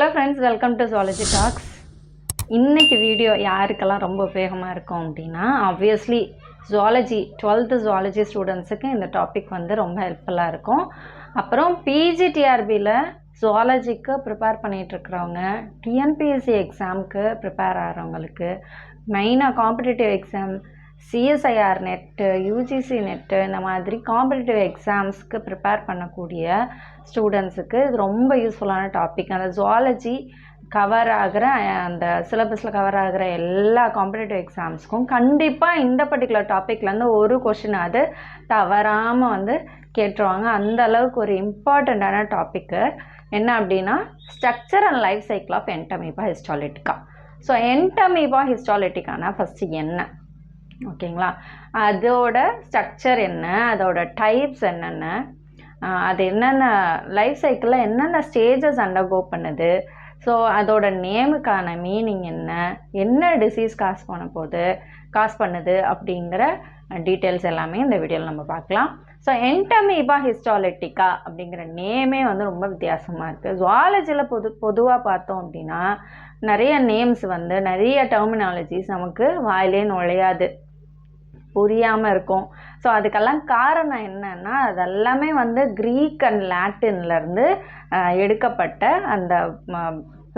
Hello friends, welcome to zoology talks. இன்றைக்கி video யாருக்கெல்லாம் ரொம்ப உபயோகமாக இருக்கும் அப்படின்னா, ஆப்வியஸ்லி ஜுவாலஜி 12th ஜுவாலஜி ஸ்டூடெண்ட்ஸுக்கு இந்த டாபிக் வந்து ரொம்ப ஹெல்ப்ஃபுல்லாக இருக்கும். அப்புறம் பிஜிடிஆர்பியில் ஜுவாலஜிக்கு ப்ரிப்பேர் பண்ணிகிட்ருக்கிறவங்க, டிஎன்பிஎஸ்சி எக்ஸாமுக்கு ப்ரிப்பேர் ஆகிறவங்களுக்கு, மெயினாக competitive exam, CSIR net, UGC net, இந்த மாதிரி காம்படிட்டிவ் எக்ஸாம்ஸ்க்கு ப்ரிப்பேர் பண்ணக்கூடிய ஸ்டூடெண்ட்ஸுக்கு இது ரொம்ப யூஸ்ஃபுல்லான டாபிக். அந்த ஜுவாலஜி கவர் ஆகிற அந்த சிலபஸில் கவர் ஆகிற எல்லா காம்படிட்டிவ் எக்ஸாம்ஸ்க்கும் கண்டிப்பாக இந்த பர்டிகுலர் டாப்பிக்லேருந்து ஒரு கொஷின் அது தவறாமல் வந்து கேட்டுருவாங்க. அந்த அளவுக்கு ஒரு இம்பார்ட்டண்ட்டான டாப்பிக்கு என்ன அப்படின்னா, structure and life cycle of Entamoeba histolytica. So Entamoeba ஹிஸ்டாலிட்டிகானா ஃபஸ்ட்டு என்ன, ஓகேங்களா, அதோட ஸ்ட்ரக்சர் என்ன, அதோட டைப்ஸ் என்னென்ன, அது என்னென்ன லைஃப் சைக்கிளில் என்னென்ன ஸ்டேஜஸ் அண்டர்கோ பண்ணுது, ஸோ அதோட நேமுக்கான மீனிங் என்ன, என்ன டிசீஸ் காஸ் பண்ணுது அப்படிங்கிற டீட்டெயில்ஸ் எல்லாமே இந்த வீடியோவில் நம்ம பார்க்கலாம். ஸோ என்டமீபா ஹிஸ்டாலிட்டிகா அப்படிங்கிற நேமே வந்து ரொம்ப வித்தியாசமாக இருக்குது. ஜுவாலஜியில் பொதுவாக பார்த்தோம் அப்படின்னா நிறைய நேம்ஸ் வந்து நிறைய டெர்மினாலஜிஸ் நமக்கு வாயிலே நுழையாது, புரியாமல் இருக்கும். ஸோ அதுக்கெல்லாம் காரணம் என்னன்னா, அதெல்லாமே வந்து க்ரீக் அண்ட் லாட்டின்லேருந்து எடுக்கப்பட்ட அந்த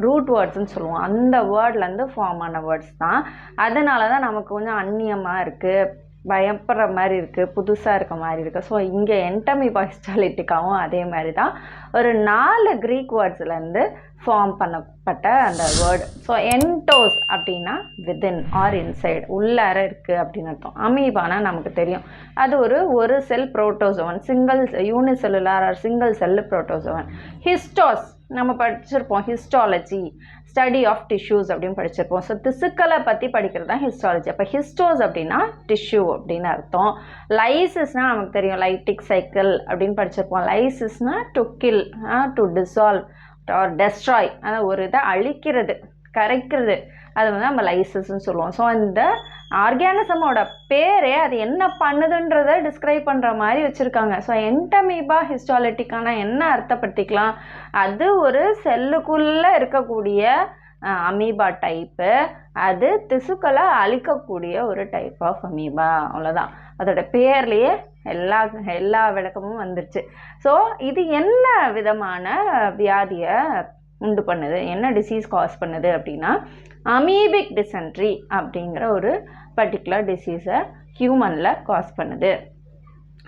ரூட் வேர்ட்ஸ்ன்னு சொல்லுவோம், அந்த வேர்ட்லேருந்து ஃபார்ம் ஆன வேர்ட்ஸ் தான். அதனால தான் நமக்கு கொஞ்சம் அந்நியமாக இருக்குது, பயப்படுற மாதிரி இருக்குது, புதுசாக இருக்க மாதிரி இருக்குது. ஸோ இங்கே என்டமீபா ஹிஸ்டாலிட்டிகாவும் அதே மாதிரி தான் ஒரு 4 க்ரீக் வேர்ட்ஸ்லேருந்து ஃபார்ம் பண்ணப்பட்ட அந்த வேர்டு. ஸோ என்டோஸ் அப்படின்னா வித்தின் ஆர் இன்சைடு, உள்ளார இருக்குது அப்படின்னு அர்த்தம். அமீபானா நமக்கு தெரியும், அது ஒரு cell protozoan, single unicellular or single cell protozoan. ஹிஸ்டோஸ் நம்ம படிச்சிருப்போம், ஹிஸ்டாலஜி ஸ்டடி ஆஃப் டிஷ்யூஸ் அப்படின்னு படிச்சிருப்போம். ஸோ திசுக்களை பற்றி படிக்கிறது தான் ஹிஸ்டாலஜி. அப்போ ஹிஸ்டோஸ் அப்படின்னா டிஷ்யூ அப்படின்னு அர்த்தம். லைசிஸ்னால் நமக்கு தெரியும், லைட்டிக் சைக்கிள் அப்படின்னு படிச்சிருப்போம். லைசிஸ்னால் to kill, to dissolve or destroy, அதாவது ஒரு இதை அழிக்கிறது, கரைக்கிறது, அது வந்து நம்ம லைசிஸ்ன்னு சொல்லுவோம். ஸோ இந்த ஆர்கானிசமோட பேரே அது என்ன பண்ணுதுன்றதை டிஸ்கிரைப் பண்ணுற மாதிரி வச்சுருக்காங்க. ஸோ என்டமீபா ஹிஸ்டாலிட்டிக்கான என்ன அர்த்தப்படுத்திக்கலாம், அது ஒரு செல்லுக்குள்ளே இருக்கக்கூடிய அமீபா டைப்பு, அது திசுக்களை அழிக்கக்கூடிய ஒரு டைப் ஆஃப் அமீபா, அவ்வளோதான். அதோட பேர்லேயே எல்லா விளக்கமும் வந்துருச்சு. ஸோ இது என்ன விதமான வியாதியை உண்டு பண்ணுது, என்ன டிசீஸ் காஸ் பண்ணுது அப்படின்னா, அமீபிக் டிசென்ட்ரி அப்படிங்கிற ஒரு பர்டிகுலர் டிசீஸை ஹியூமனில் காஸ் பண்ணுது.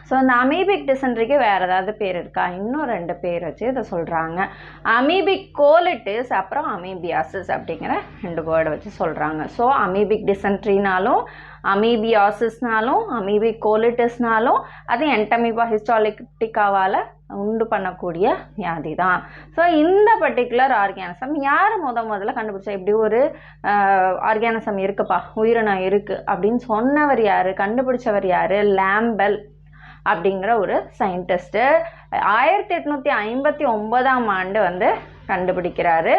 ஸோ அந்த அமீபிக் டிசென்ட்ரிக்கு வேறு ஏதாவது பேர் இருக்கா, இன்னும் 2 பேர் வச்சு இதை சொல்கிறாங்க. அமீபிக் கோலிட்டிஸ், அப்புறம் அமீபியாசிஸ் அப்படிங்கிற 2 வேர்டை வச்சு சொல்கிறாங்க. ஸோ அமீபிக் டிசென்ட்ரினாலும் அமீபியாசிஸ்னாலும் அமீபிக் கோலிட்டிஸ்னாலும் அது என்டமீபா ஹிஸ்டாலிட்டிகாவால் உண்டு பண்ணக்கூடிய வியாதி தான். ஸோ இந்த பர்டிகுலர் ஆர்கானிசம் யார் முதல்ல கண்டுபிடிச்சா, இப்படி ஒரு ஆர்கானிசம் இருக்குப்பா, உயிரினம் இருக்குது அப்படின்னு சொன்னவர் யார், கண்டுபிடிச்சவர் யார், லாம்பெல் அப்படிங்கிற ஒரு சயின்டிஸ்ட்டு 1859ஆம் ஆண்டு வந்து கண்டுபிடிக்கிறாரு.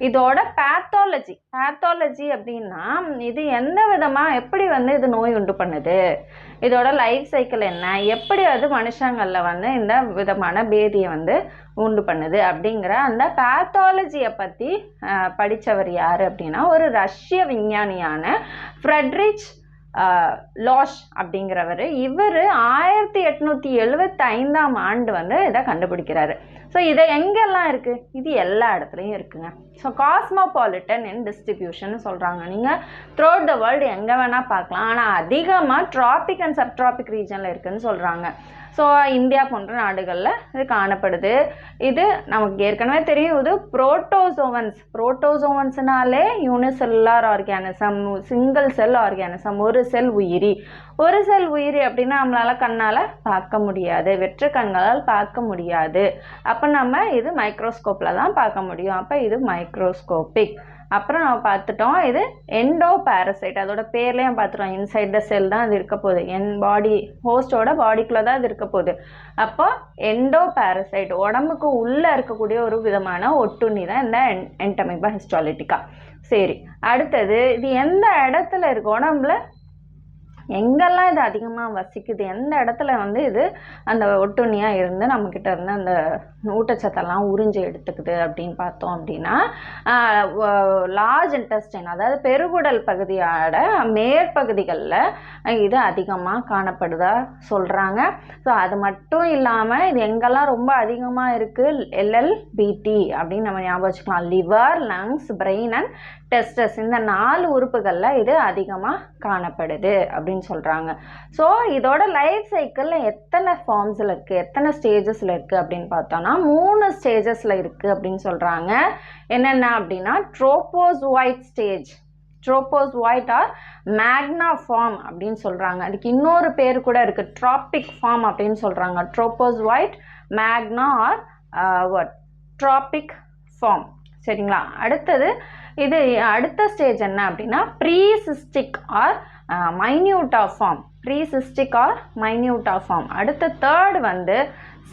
இதோட பேத்தாலஜி அப்படின்னா, இது எந்த விதமாக எப்படி வந்து இது நோய் உண்டு பண்ணுது, இதோட லைஃப் சைக்கிள் என்ன, எப்படி அது மனுஷங்களில் வந்து இந்த விதமான பேதியை வந்து உண்டு பண்ணுது அப்படிங்கிற அந்த பேத்தாலஜியை பற்றி படித்தவர் யார் அப்படின்னா, ஒரு ரஷ்ய விஞ்ஞானியான ஃப்ரெட்ரிச் லாஷ் அப்படிங்கிறவர். இவர் 1875ஆம் ஆண்டு வந்து இதை கண்டுபிடிக்கிறாரு. ஸோ இதை எங்கெல்லாம் இருக்குது, இது எல்லா இடத்துலையும் இருக்குங்க. ஸோ காஸ்மோபாலிட்டன் இன் டிஸ்ட்ரிபியூஷன் சொல்கிறாங்க. நீங்கள் த்ரூ அவுட் த வேர்ல்டு எங்கே வேணால் பார்க்கலாம், ஆனால் அதிகமாக ட்ராபிக் அண்ட் சப்ட்ராபிக் ரீஜனில் இருக்குதுன்னு சொல்கிறாங்க. ஸோ இந்தியா போன்ற நாடுகளில் இது காணப்படுது. இது நமக்கு ஏற்கனவே தெரியும், இது புரோட்டோசோவன்ஸ்னாலே unicellular organism, single cell organism, ஒரு செல் உயிரி அப்படின்னா நம்மளால் கண்ணால் பார்க்க முடியாது, வெற்று கண்களால் பார்க்க முடியாது. அப்போ நம்ம இது மைக்ரோஸ்கோப்பில் தான் பார்க்க முடியும். அப்போ இது மைக்ரோஸ்கோபிக். அப்புறம் நம்ம பார்த்துட்டோம், இது எண்டோ பேரசைட், அதோட பேர்லேயே பார்த்துட்டோம், இன்சைட் த செல் தான் அது இருக்க போகுது, ஹோஸ்டோட பாடிக்குள்ளே தான் அது இருக்க போகுது. அப்போ எண்டோ பேரசைட், உடம்புக்கு உள்ளே இருக்கக்கூடிய ஒரு விதமான ஒட்டுண்ணி தான் இந்த என்டமீபா ஹிஸ்டாலிட்டிகா. சரி, அடுத்தது இது எந்த இடத்துல இருக்குது, உடம்புல எங்கெல்லாம் இது அதிகமாக வசிக்குது, எந்த இடத்துல வந்து இது அந்த ஒட்டுண்ணியாக இருந்து நம்மக்கிட்ட இருந்து அந்த ஊட்டச்சத்தெல்லாம் உறிஞ்சி எடுத்துக்குது அப்படின்னு பார்த்தோம் அப்படின்னா லார்ஜ் இன்டெஸ்டைன், அதாவது பெருகுடல் பகுதியோட மேற்பகுதிகளில் இது அதிகமாக காணப்படுதா சொல்கிறாங்க. ஸோ அது மட்டும் இல்லாமல் இது எங்கெல்லாம் ரொம்ப அதிகமாக இருக்குது, LLBT அப்படின்னு நம்ம ஞாபகம் வச்சுக்கலாம். Liver, lungs, brain and tests, இந்த 4 உறுப்புகளில் இது அதிகமாக காணப்படுது அப்படின்னு சொல்கிறாங்க. ஸோ இதோட லைஃப் சைக்கிளில் எத்தனை ஃபார்ம்ஸில் இருக்குது, எத்தனை ஸ்டேஜஸில் இருக்குது அப்படின்னு பார்த்தோன்னா 3 ஸ்டேஜஸில் இருக்குது அப்படின்னு சொல்கிறாங்க. என்னென்ன அப்படின்னா ட்ரோபோசோயிட் ஸ்டேஜ், ட்ரோபோசோயிட் ஆர் மேக்னா ஃபார்ம் அப்படின்னு சொல்கிறாங்க. அதுக்கு இன்னொரு பேர் கூட இருக்குது, ட்ராபிக் ஃபார்ம் அப்படின்னு சொல்கிறாங்க. ட்ரோபோசோயிட், மேக்னா ஆர் ட்ராபிக் ஃபார்ம். சரிங்களா? அடுத்தது இது அடுத்த ஸ்டேஜ் என்ன அப்படின்னா ப்ரீசிஸ்டிக் or minuta form, ப்ரீசிஸ்டிக் or minuta form. அடுத்த தேர்ட் வந்து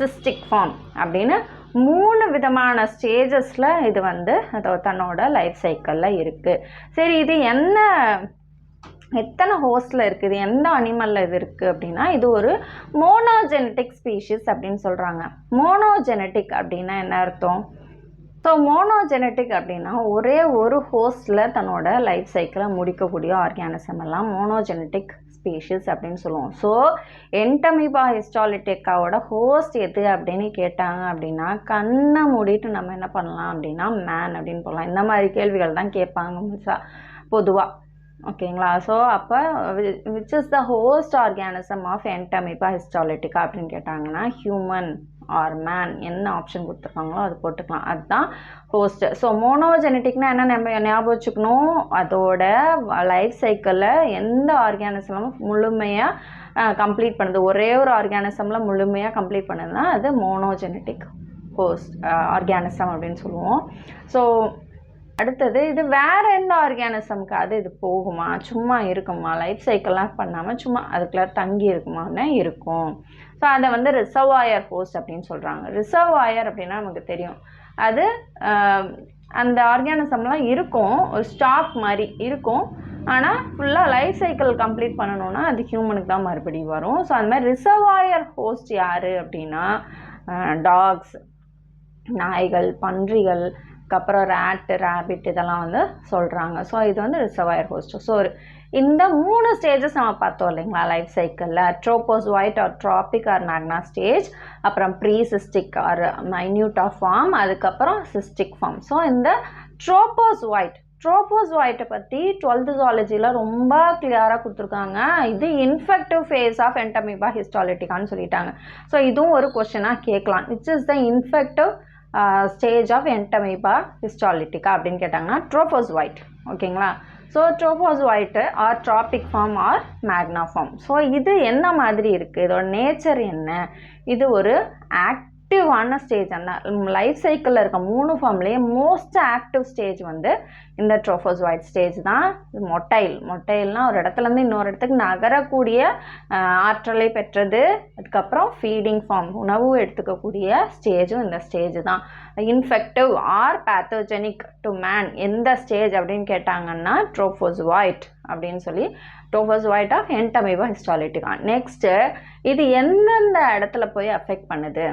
சிஸ்டிக் ஃபார்ம் அப்படின்னு 3 விதமான ஸ்டேஜஸில் இது வந்து தன்னோட லைஃப் சைக்கிளில் இருக்குது. சரி, இது எத்தனை ஹோஸ்டில் இருக்குது, எந்த அனிமலில் இது இருக்குது அப்படின்னா இது ஒரு மோனோஜெனட்டிக் ஸ்பீஷிஸ் அப்படின்னு சொல்கிறாங்க. மோனோஜெனட்டிக் அப்படின்னா என்ன அர்த்தம்? ஸோ மோனோஜெனட்டிக் அப்படின்னா ஒரே ஒரு ஹோஸ்டில் தன்னோட லைஃப் சைக்கிளை முடிக்கக்கூடிய ஆர்கானிசம் எல்லாம் மோனோஜெனட்டிக் ஸ்பீஷிஸ் அப்படின்னு சொல்லுவோம். ஸோ என்டமீபா ஹிஸ்டாலிட்டிக்காவோட ஹோஸ்ட் எது அப்படின்னு கேட்டாங்க அப்படின்னா கண்ணை மூடிட்டு நம்ம என்ன பண்ணலாம் அப்படின்னா மேன் அப்படின்னு போகலாம். இந்த மாதிரி கேள்விகள் தான் கேட்பாங்க பொதுவாக. ஓகேங்களா? ஸோ அப்போ which is the host organism of Entamoeba histolytica அப்படின்னு கேட்டாங்கன்னா ஹியூமன் ஆர் மேன், என்ன ஆப்ஷன் கொடுத்துருக்காங்களோ அது போட்டுக்கலாம், அதுதான் ஹோஸ்ட். ஸோ மோனோஜெனட்டிக்னா என்ன நம்ம ஞாபகம் வச்சுக்கணும், அதோட லைஃப் சைக்கிளில் எந்த ஆர்கானிசமும் முழுமையாக கம்ப்ளீட் பண்ணுது, ஒரே ஒரு ஆர்கானிசமில் முழுமையாக கம்ப்ளீட் பண்ணுதுன்னா அது மோனோஜெனட்டிக் ஹோஸ்ட் ஆர்கானிசம் அப்படின்னு சொல்லுவோம். ஸோ அடுத்தது இது வேறு எந்த ஆர்கானிசம்க்கு அது இது போகுமா, சும்மா இருக்குமா, லைஃப் சைக்கிள்லாம் பண்ணாமல் சும்மா அதுக்குள்ளே தங்கி இருக்குமான்னு இருக்கும். ஸோ அதை வந்து ரிசர்வாயர் ஹோஸ்ட் அப்படின்னு சொல்கிறாங்க. ரிசர்வாயர் அப்படின்னா நமக்கு தெரியும், அது அந்த ஆர்கானிசம்லாம் இருக்கும், ஒரு ஸ்டாக் மாதிரி இருக்கும், ஆனால் ஃபுல்லாக லைஃப் சைக்கிள் கம்ப்ளீட் பண்ணணுன்னா அது ஹியூமனுக்கு தான் மறுபடியும் வரும். ஸோ அந்த மாதிரி ரிசர்வாயர் ஹோஸ்ட் யார் அப்படின்னா டாக்ஸ், நாய்கள், பன்றிகள், அதுக்கப்புறம் ரேட்டு, ரேபிட் இதெல்லாம் வந்து சொல்கிறாங்க. ஸோ இது வந்து ரிசர்வாயர் ஹோஸ்ட். ஸோ இந்த 3 ஸ்டேஜஸ் நம்ம பார்த்தோம் இல்லைங்களா லைஃப் சைக்கிளில், trophozoite or trophic or magna stage, அப்புறம் ப்ரீசிஸ்டிக் ஆர் மைன்யூட்டா ஃபார்ம், அதுக்கப்புறம் சிஸ்டிக் ஃபார்ம். ஸோ இந்த ட்ரோபோசோயிட்டை பற்றி 12th ஜுவாலஜியில் ரொம்ப கிளியராக கொடுத்துருக்காங்க. இது இன்ஃபெக்டிவ் ஃபேஸ் ஆஃப் என்டமீபா ஹிஸ்டாலிட்டிக்கான்னு சொல்லிட்டாங்க. ஸோ இதுவும் ஒரு கொஸ்டினாக கேட்கலாம், which is the infective stage of Entamoeba histolytica அப்படின்னு கேட்டாங்கன்னா ட்ரோபோசோயிட். ஓகேங்களா? So trophozoite or trophic form or magna form. So இது என்ன மாதிரி இருக்குது, இதோட நேச்சர் என்ன, இது ஒரு ஆக்டிவான ஸ்டேஜ். அந்த லைஃப் சைக்கிளில் இருக்க 3 ஃபார்ம்லேயே மோஸ்ட் ஆக்டிவ் ஸ்டேஜ் வந்து இந்த ட்ரோபோசோயிட் ஸ்டேஜ் தான். மொட்டைல்னால் ஒரு இடத்துலேருந்து இன்னொரு இடத்துக்கு நகரக்கூடிய ஆற்றலை பெற்றது. அதுக்கப்புறம் ஃபீடிங் ஃபார்ம், உணவு எடுத்துக்கக்கூடிய ஸ்டேஜும் இந்த ஸ்டேஜ் தான். Infective or pathogenic to man எந்த ஸ்டேஜ் அப்படின்னு கேட்டாங்கன்னா ட்ரோபோசோயிட் அப்படின்னு சொல்லி, ட்ரோபோசோயிட் ஆஃப் என்டமீபா ஹிஸ்டாலிட்டிக்கா. நெக்ஸ்ட்டு இது எந்தெந்த இடத்துல போய் அஃபெக்ட் பண்ணுது,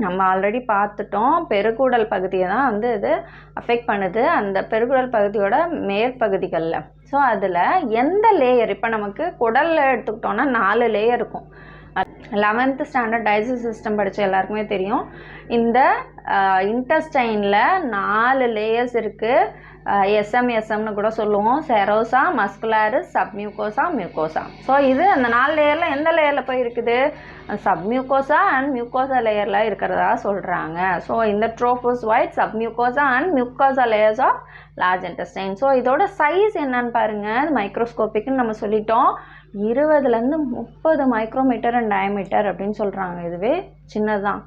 நம்ம ஆல்ரெடி பார்த்துட்டோம், பெருகுடல் பகுதியை தான் வந்து இது அஃபெக்ட் பண்ணுது, அந்த பெருகுடல் பகுதியோட மேற்பகுதிகளில். ஸோ அதில் எந்த லேயர், இப்போ நமக்கு குடலில் எடுத்துக்கிட்டோன்னா 4 லேயர் இருக்கும். 11th ஸ்டாண்டர்ட் டைஜஸ்ட் சிஸ்டம் படித்த எல்லாருக்குமே தெரியும், இந்த இன்டெஸ்டைனில் 4 லேயர்ஸ் இருக்குது. எஸ்எம்னு கூட சொல்லுவோம், செரோசா, மஸ்குலாரிஸ், சப்மியூகோசா, மியூகோசா. ஸோ இது அந்த 4 லேயரில் எந்த லேயரில் போய் இருக்குது, சப்மியூகோசா அண்ட் மியூகோசா லேயரில் இருக்கிறதா சொல்கிறாங்க. ஸோ இந்த trophozoite, submucosa and mucosa layers of large intestine. So இதோட சைஸ் என்னன்னு பாருங்கள், மைக்ரோஸ்கோப்பிக்னு நம்ம சொல்லிட்டோம், 20லேருந்து 30 மைக்ரோமீட்டர் அண்ட் டயமீட்டர் அப்படின்னு சொல்கிறாங்க. இதுவே சின்னதான்.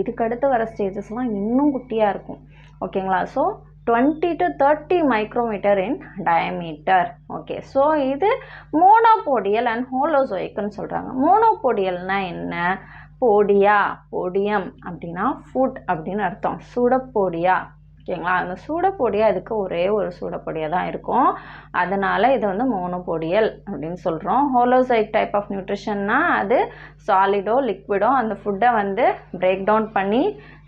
இதுக்கடுத்து வர ஸ்டேஜஸ்லாம் இன்னும் குட்டியாக இருக்கும். ஓகேங்களா? So 20 to 30 micrometre in diameter. Okay, so இது மோனோபோடியல் அண்ட் ஹோலோசோயிக்னு சொல்கிறாங்க. மோனோபோடியல்னா என்ன, போடியம் அப்படின்னா ஃபுட் அப்படின்னு அர்த்தம். சுடப்போடியா ஓகேங்களா. அந்த சூடப்பொடியாக அதுக்கு ஒரே ஒரு சூடப்பொடியாக தான் இருக்கும். அதனால் இது வந்து மோனோபோடியல் அப்படின்னு சொல்கிறோம். ஹோலோசைக் டைப் ஆஃப் நியூட்ரிஷன்னா அது சாலிடோ லிக்விடோ அந்த ஃபுட்டை வந்து பிரேக் டவுன் பண்ணி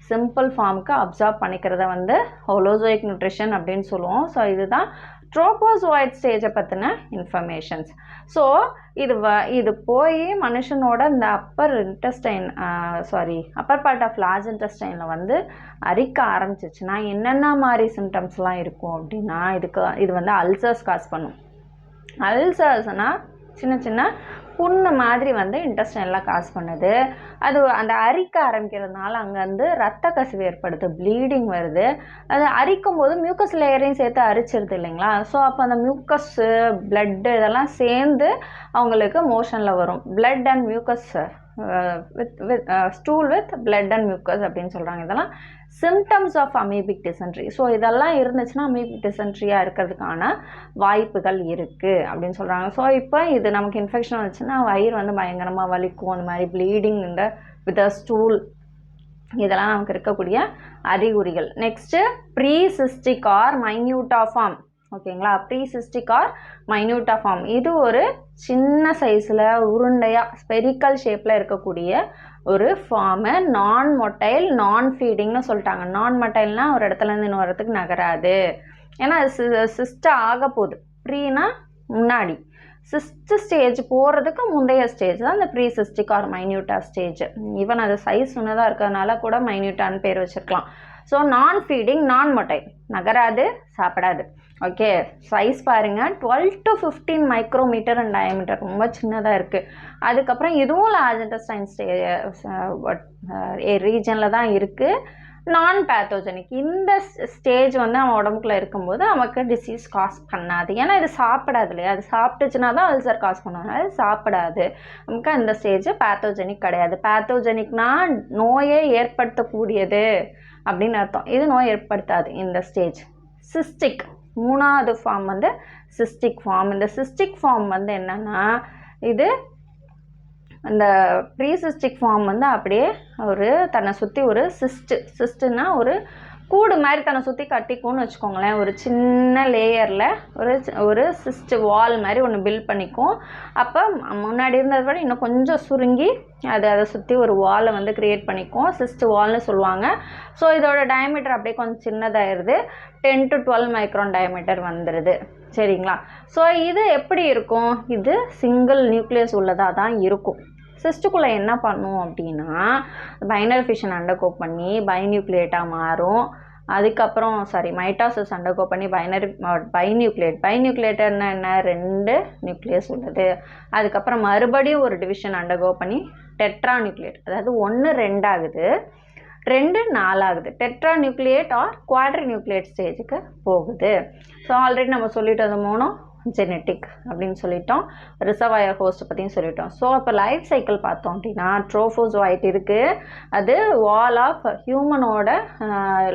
சிம்பிள் ஃபார்முக்கு அப்சார்ப் பண்ணிக்கிறத வந்து ஹோலோசைக் நியூட்ரிஷன் அப்படின்னு சொல்லுவோம். ஸோ இதுதான் ட்ரோபோசோயிட் ஸ்டேஜை பற்றின இன்ஃபர்மேஷன்ஸ். ஸோ இது போய் மனுஷனோட இந்த அப்பர் பார்ட் ஆஃப் லார்ஜ் இன்டெஸ்டைனில் வந்து அரிக்க ஆரம்பிச்சிச்சுன்னா என்னென்ன மாதிரி சிம்டம்ஸ்லாம் இருக்கும் அப்படின்னா இது வந்து அல்சர்ஸ் காஸ் பண்ணும். அல்சர்ஸ்னால் சின்ன சின்ன புண்ணு மாதிரி வந்து இன்டெஸ்டைன்லாம் காஸ் பண்ணுது. அது அந்த அரிக்க ஆரம்பிக்கிறதுனால அங்கே வந்து ரத்த கசிவு ஏற்படுது, ப்ளீடிங் வருது. அது அரிக்கும் போது மியூக்கஸ் லேயரையும் சேர்த்து அரிச்சிருது இல்லைங்களா. ஸோ அப்போ அந்த மியூக்கஸ்ஸு பிளட்டு இதெல்லாம் சேர்ந்து அவங்களுக்கு மோஷனில் வரும். Blood and mucus stool with blood and mucus அப்படின்னு சொல்கிறாங்க. இதெல்லாம் symptoms of amoebic dysentery. So இதெல்லாம் இருந்துச்சுன்னா அமீபிக் டிசென்ட்ரியாக இருக்கிறதுக்கான வாய்ப்புகள் இருக்குது அப்படின்னு சொல்கிறாங்க. ஸோ இப்போ இது நமக்கு இன்ஃபெக்ஷன் வந்துச்சுன்னா வயிறு வந்து பயங்கரமாக வலிக்கும், அந்த மாதிரி ப்ளீடிங் இந்த வித் அ ஸ்டூல், இதெல்லாம் நமக்கு இருக்கக்கூடிய அறிகுறிகள். Next precystic or minuta form. ஓகேங்களா. ப்ரீசிஸ்டிக் ஆர் மைன்யூட்டா ஃபார்ம் இது ஒரு சின்ன சைஸில் உருண்டையாக ஸ்பெரிக்கல் ஷேப்பில் இருக்கக்கூடிய ஒரு ஃபார்மு. நான் மொட்டைல் நான் ஃபீடிங்னு சொல்லிட்டாங்க. நான் மொட்டைல்னால் ஒரு இடத்துலேருந்து இன்னொரு இடத்துக்கு நகராது. ஏன்னா சிஸ்ட் ஆக போகுது. ப்ரீனா முன்னாடி, சிஸ்ட் ஸ்டேஜ் போகிறதுக்கு முந்தைய ஸ்டேஜ் தான் இந்த ப்ரீசிஸ்டிக் ஆர் மைன்யூட்டா ஸ்டேஜ். ஈவன் அது சைஸ் சின்னதாக இருக்கிறதுனால கூட மைன்யூட்டான்னு பேர் வச்சுருக்கலாம். ஸோ நான் ஃபீடிங் நான் மொட்டைல், நகராது, சாப்பிடாது. ஓகே. சைஸ் பாருங்கள் 12 to 15 மைக்ரோமீட்டர் அண்ட் டயமீட்டர், ரொம்ப சின்னதாக இருக்குது. அதுக்கப்புறம் இதுவும் லார்ஜ் இன்டெஸ்டைன் ரீஜனில் தான் இருக்குது. நான் பேத்தோஜெனிக். இந்த ஸ்டேஜ் வந்து அவன் உடம்புக்குள்ளே இருக்கும்போது நமக்கு டிசீஸ் காஸ் பண்ணாது. ஏன்னா இது சாப்பிடாது இல்லையா. அது சாப்பிட்டுச்சுன்னா தான் அல்சர் காஸ் பண்ணுவாங்க. அது சாப்பிடாது. நமக்கு அந்த ஸ்டேஜ் பேத்தோஜெனிக் கிடையாது. பேத்தோஜெனிக்னா நோயை ஏற்படுத்தக்கூடியது அப்படின்னு அர்த்தம். இது நோய் ஏற்படுத்தாது இந்த ஸ்டேஜ். சிஸ்டிக் மூணாவது ஃபார்ம் வந்து சிஸ்டிக் ஃபார்ம். இந்த சிஸ்டிக் ஃபார்ம் வந்து என்னென்னா இது அந்த ப்ரீசிஸ்டிக் ஃபார்ம் வந்து அப்படியே ஒரு தன்னை சுற்றி ஒரு சிஸ்ட்டுன்னா ஒரு கூடு மாதிரி தன்னை சுற்றி கட்டிக்கும்னு வச்சுக்கோங்களேன். ஒரு சின்ன லேயரில் ஒரு சிஸ்ட் வால் மாதிரி ஒன்று பில்ட் பண்ணிக்கும். அப்போ முன்னாடி இருந்ததை விட இன்னும் கொஞ்சம் சுருங்கி அதை சுற்றி ஒரு வாலை வந்து க்ரியேட் பண்ணிக்கும். சிஸ்ட் வால்னு சொல்லுவாங்க. ஸோ இதோட டயமீட்டர் அப்படியே கொஞ்சம் சின்னதாகிடுது. 10 to 12 மைக்ரான் டயமீட்டர் வந்துடுது. சரிங்களா. ஸோ இது எப்படி இருக்கும்? இது சிங்கிள் நியூக்ளியஸ் உள்ளதாக தான் இருக்கும். சிஸ்ட்டுக்குள்ளே என்ன பண்ணும் அப்படின்னா பைனரி ஃபிஷன் அண்டர்கோ பண்ணி பைநியூக்ளியேட்டாக மாறும். அதுக்கப்புறம் மைட்டாசிஸ் அண்டர்கோ பண்ணி பைநியூக்ளியேட்டர்னா என்ன, 2 நியூக்ளியஸ் உள்ளது. அதுக்கப்புறம் மறுபடியும் ஒரு டிவிஷன் அண்டர்கோ பண்ணி டெட்ரா நியூக்ளியேட், அதாவது 1 2 ஆகுது, 2 4 ஆகுது. Tetra nucleate or quadri nucleate ஸ்டேஜுக்கு போகுது. ஸோ ஆல்ரெடி நம்ம சொல்லிட்டு அது மூணும் ஜெனட்டிக் அப்படின்னு சொல்லிட்டோம். ரிசர்வாயர் ஹோஸ்ட் பற்றியும் சொல்லிட்டோம். ஸோ அப்போ லைஃப் சைக்கிள் பார்த்தோம் அப்படின்னா ட்ரோஃபோசோயிட் இருக்குது. அது வால் ஆஃப் ஹியூமனோட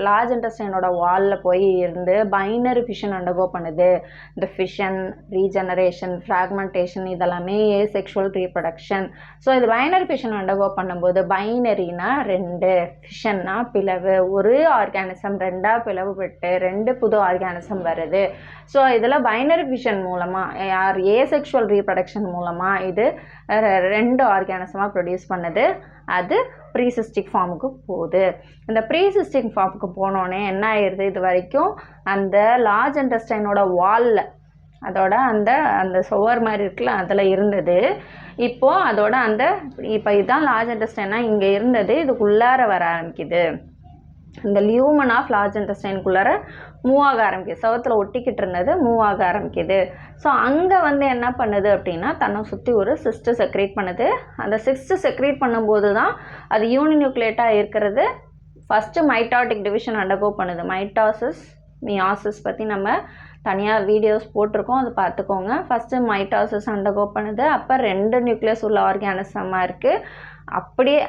லார்ஜ் இன்டெஸ்டைனோட வாலில் போய் இருந்து பைனரி ஃபிஷன் அண்டர்கோ பண்ணுது. இந்த ஃபிஷன், ரீஜெனரேஷன், ஃப்ராக்மெண்டேஷன் இதெல்லாமே செக்ஷுவல் ரீப்ரொடக்ஷன். ஸோ இது பைனரி ஃபிஷன் அண்டர்கோ பண்ணும்போது பைனரினா 2, ஃபிஷன்னா பிளவு, ஒரு ஆர்கானிசம் 2ஆக பிளவு பெற்று 2 புது ஆர்கானிசம் வருது. ஸோ இதில் பைனரி ஃபிஷன் மூலமாக ஏசெக்ஷுவல் ரீப்ரொடக்ஷன் மூலமாக இது 2 ஆர்கானிசமாக ப்ரொடியூஸ் பண்ணுது. அது ப்ரீசிஸ்டிக் ஃபார்முக்கு போகுது. இந்த ப்ரீசிஸ்டிக் ஃபார்முக்கு போனோடனே என்ன ஆயிடுது, இது வரைக்கும் அந்த லார்ஜ் இன்டெஸ்டைனோட வாலில் அதோட அந்த சுவர் மாதிரி இருக்குல்ல அதில் இருந்தது. இப்போது அதோட இப்போ இதுதான் லார்ஜ் இன்டெஸ்டைனா இங்கே இருந்தது, இதுக்குள்ளார வர ஆரம்பிக்குது. இந்த லியூமன் ஆஃப் லார்ஜ் இன்டெஸ்டைனுக்குள்ளார மூவ் ஆக ஆரம்பிக்குது. சவத்தில் ஒட்டிக்கிட்டு இருந்தது மூவ் ஆக ஆரம்பிக்குது. ஸோ அங்கே வந்து என்ன பண்ணுது அப்படின்னா தன்னை சுற்றி ஒரு சிஸ்ட்டு செக்ரேட் பண்ணுது. அந்த சிஸ்ட்டு செக்ரேட் பண்ணும்போது தான் அது யூனிநியூக்ளியேட்டாக இருக்கிறது. ஃபஸ்ட்டு மைட்டாட்டிக் டிவிஷன் அண்டர்கோ பண்ணுது. மைட்டாசிஸ், மியாசிஸ் பற்றி நம்ம தனியாக வீடியோஸ் போட்டிருக்கோம், அதை பார்த்துக்கோங்க. ஃபஸ்ட்டு மைட்டாசிஸ் அண்டர்கோ பண்ணுது. அப்போ 2 நியூக்ளியஸ் உள்ள ஆர்கானிசமாக இருக்குது. அப்படியே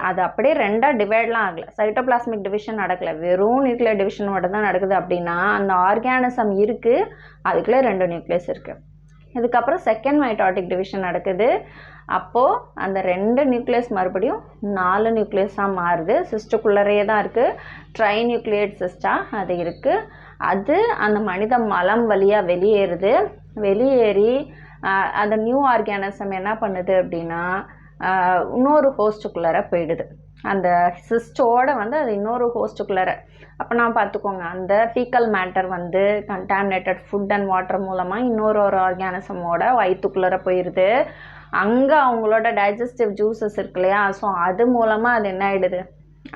2ஆக டிவைட்லாம் ஆகலை. சைட்டோபிளாஸ்மிக் டிவிஷன் நடக்கலை, வெறும் நியூக்ளியர் டிவிஷன் மட்டும் தான் நடக்குது. அப்படின்னா அந்த ஆர்கானிசம் இருக்குது, அதுக்குள்ளே 2 நியூக்ளியஸ் இருக்குது. இதுக்கப்புறம் செகண்ட் மைட்டாட்டிக் டிவிஷன் நடக்குது. அப்போது அந்த 2 நியூக்ளியஸ் மறுபடியும் 4 நியூக்ளியஸாக மாறுது. சிஸ்டுக்குள்ளரையே தான் இருக்குது. ட்ரை நியூக்ளியேட் சிஸ்டாக அது இருக்குது. அது அந்த மனித மலம் வழியாக வெளியேறுது. வெளியேறி அந்த நியூ ஆர்கானிசம் என்ன பண்ணுது அப்படின்னா இன்னொரு ஹோஸ்ட்டுக்குள்ளார போயிடுது. அந்த சிஸ்டோட வந்து அது இன்னொரு ஹோஸ்ட்டுக்குள்ளார. அப்போ நான் பார்த்துக்கோங்க, அந்த ஃபீக்கல் மேட்டர் வந்து கண்டாமினேட்டட் ஃபுட் அண்ட் வாட்டர் மூலமாக இன்னொரு ஆர்கானிசமோட வயிற்றுக்குள்ளார போயிடுது. அங்கே அவங்களோட டைஜஸ்டிவ் ஜூஸஸ் இருக்கு இல்லையா, ஸோ அது மூலமாக அது என்ன ஆகிடுது,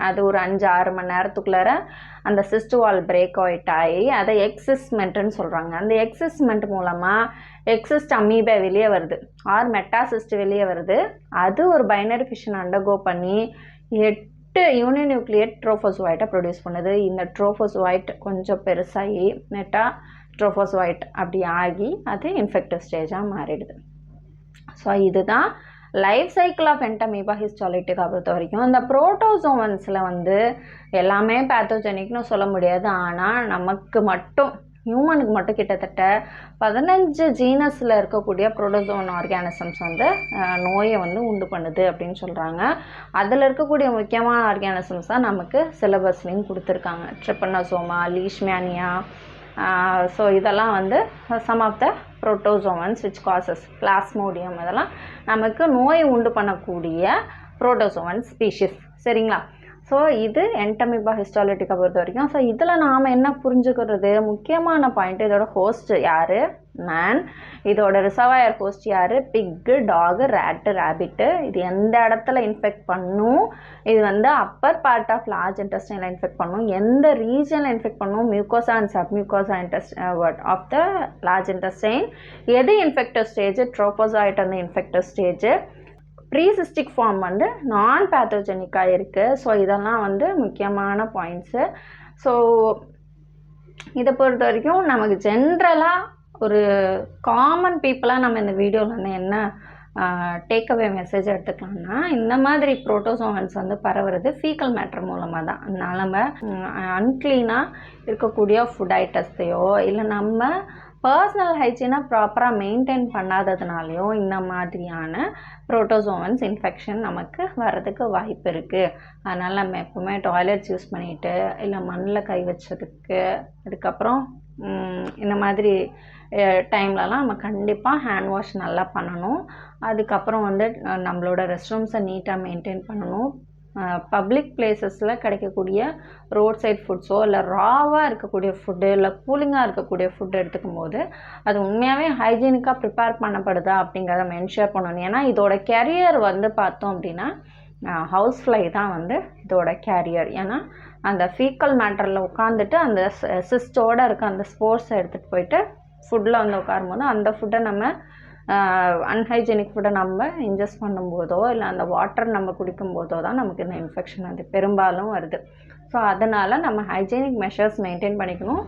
அது ஒரு 5-6 மணி நேரத்துக்குள்ளார அந்த சிஸ்ட் வால் பிரேக் அவுட் ஆகி அதை எக்ஸிஸ்மெண்ட்டுன்னு சொல்கிறாங்க. அந்த எக்ஸிஸ்மெண்ட் மூலமாக எக்ஸிஸ்ட் அமீபா வெளியே வருது ஆர் மெட்டாசிஸ்ட் வெளியே வருது. அது ஒரு பைனரி ஃபிஷன் அண்டர்கோ பண்ணி 8 யூனிநியூக்ளியேட் ட்ரோஃபோசோயிட்டை ப்ரொடியூஸ் பண்ணுது. இந்த ட்ரோஃபோசோயிட் கொஞ்சம் பெருசாகி மெட்டா ட்ரோஃபோசோயிட் அப்படி ஆகி அது இன்ஃபெக்டிவ் ஸ்டேஜாக மாறிடுது. ஸோ இதுதான் லைஃப் சைக்கிள் ஆஃப் என்டமீபா ஹிஸ்டாலிட்டிக்கா பொறுத்த வரைக்கும். இந்த புரோட்டோசோவன்ஸில் வந்து எல்லாமே பேத்தோஜெனிக்னு சொல்ல முடியாது. ஆனால் நமக்கு மட்டும் ஹியூமனுக்கு மட்டும் கிட்டத்தட்ட 15 ஜீனஸில் இருக்கக்கூடிய புரோட்டோசோவன் ஆர்கானிசம்ஸ் வந்து நோயை வந்து உண்டு பண்ணுது அப்படின்னு சொல்கிறாங்க. அதில் இருக்கக்கூடிய முக்கியமான ஆர்கானிசம்ஸ் தான் நமக்கு சிலபஸ்லேயும் கொடுத்துருக்காங்க. Trypanosoma, Leishmania. ஸோ இதெல்லாம் வந்து some of the protozoans which causes Plasmodium. இதெல்லாம் நமக்கு நோய் உண்டு பண்ணக்கூடிய புரோட்டோசோவன் ஸ்பீஷிஸ். சரிங்களா? ஸோ இது என்டமீபா ஹிஸ்டாலிட்டிக்கா பொறுத்த வரைக்கும். ஸோ இதில் நாம் என்ன புரிஞ்சுக்கிறது, முக்கியமான பாயிண்ட், இதோட ஹோஸ்ட் யார், மேன். இதோட ரிசர்வாயர் ஹோஸ்ட் யார், பிக்கு, டாகு, ரேட்டு, ரேபிட்டு. இது எந்த இடத்துல இன்ஃபெக்ட் பண்ணும், இது வந்து அப்பர் பார்ட் ஆஃப் லார்ஜ் இன்டெஸ்டைனில் இன்ஃபெக்ட் பண்ணும், எந்த ரீஜனில் இன்ஃபெக்ட் பண்ணும், mucosa and submucosa of the large intestine. எது இன்ஃபெக்டிவ் ஸ்டேஜ், ட்ரோபோசாய்ட் வந்து இன்ஃபெக்டிவ் ஸ்டேஜ். ப்ரீசிஸ்டிக் ஃபார்ம் வந்து நான் பேத்தோஜெனிக்காக இருக்குது. ஸோ இதெல்லாம் வந்து முக்கியமான பாயிண்ட்ஸு. ஸோ இதை பொறுத்த வரைக்கும் நமக்கு ஜென்ரலாக ஒரு காமன் பீப்புளாக நம்ம இந்த வீடியோவில் வந்து என்ன டேக்அவே மெசேஜ் எடுத்துக்கலாம்னா, இந்த மாதிரி புரோட்டோசோவன்ஸ் வந்து பரவுறது ஃபீக்கல் மேட்டர் மூலமாக தான். அதனால் நம்ம அன்க்ளீனாக இருக்கக்கூடிய ஃபுட் ஐட்டத்தையோ இல்லை நம்ம பர்சனல் ஹைஜீனாக ப்ராப்பராக மெயின்டைன் பண்ணாததுனாலையும் இந்த மாதிரியான புரோட்டோசோவன்ஸ் இன்ஃபெக்ஷன் நமக்கு வர்றதுக்கு வாய்ப்பு இருக்குது. அதனால் நம்ம எப்போவுமே டாய்லெட்ஸ் யூஸ் பண்ணிவிட்டு இல்லை மண்ணில் கை வச்சதுக்கு அதுக்கப்புறம் இந்த மாதிரி டைம்லலாம் நம்ம கண்டிப்பாக ஹேண்ட் வாஷ் நல்லா பண்ணணும். அதுக்கப்புறம் வந்து நம்மளோட ரெஸ்ட் ரூம்ஸை நீட்டாக மெயின்டைன் பண்ணணும். பப்ளிக் பிளேசஸில் கிடைக்கக்கூடிய ரோட் சைட் ஃபுட்ஸோ இல்லை ராவாக இருக்கக்கூடிய ஃபுட்டு இல்லை கூலிங்காக இருக்கக்கூடிய ஃபுட்டு எடுத்துக்கும் போது அது உண்மையாகவே ஹைஜீனிக்காக ப்ரிப்பேர் பண்ணப்படுதா அப்படிங்கிறத மென்ஷர் பண்ணணும். ஏன்னா இதோட கேரியர் வந்து பார்த்தோம் அப்படின்னா ஹவுஸ் ஃப்ளை தான் வந்து இதோட கேரியர். ஏன்னா அந்த ஃபீக்கல் மேட்டரில் உட்காந்துட்டு அந்த சிஸ்டோடு இருக்க அந்த ஸ்போர்ட்ஸை எடுத்துகிட்டு போயிட்டு ஃபுட்டில் வந்து உட்காரும்போது அந்த ஃபுட்டை நம்ம அன்ஹைஜெனிக் ஃபுட்டை நம்ம இன்ஜெஸ்ட் பண்ணும்போதோ இல்லை அந்த வாட்டர் நம்ம குடிக்கும்போதோ தான் நமக்கு இந்த இன்ஃபெக்ஷன் வந்து பெரும்பாலும் வருது. ஸோ அதனால் நம்ம ஹைஜீனிக் மெஷர்ஸ் மெயின்டைன் பண்ணிக்கணும்.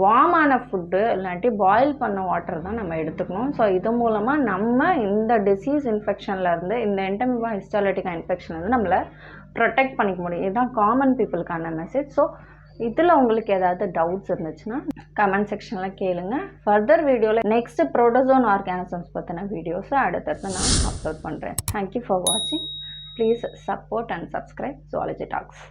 வார்மான ஃபுட்டு இல்லாட்டி பாயில் பண்ண வாட்டர் தான் நம்ம எடுத்துக்கணும். ஸோ இது மூலமாக நம்ம இந்த டிசீஸ் இன்ஃபெக்ஷன்லேருந்து இந்த என்டமீபா ஹிஸ்டாலிட்டிக்கா இன்ஃபெக்ஷன்லேருந்து நம்மளை ப்ரொடெக்ட் பண்ணிக்க முடியும். இதுதான் காமன் பீப்புளுக்கான மெசேஜ். ஸோ இதில் உங்களுக்கு ஏதாவது டவுட்ஸ் இருந்துச்சுன்னா கமெண்ட் செக்ஷனில் கேளுங்க. ஃபர்தர் வீடியோவில் நெக்ஸ்ட் புரோட்டோசோன் ஆர்கானிசம்ஸ் பற்றின வீடியோஸை அடுத்தடுத்து நான் அப்லோட் பண்ணுறேன். தேங்க்யூ ஃபார் வாட்சிங். Please support and subscribe zoology tax.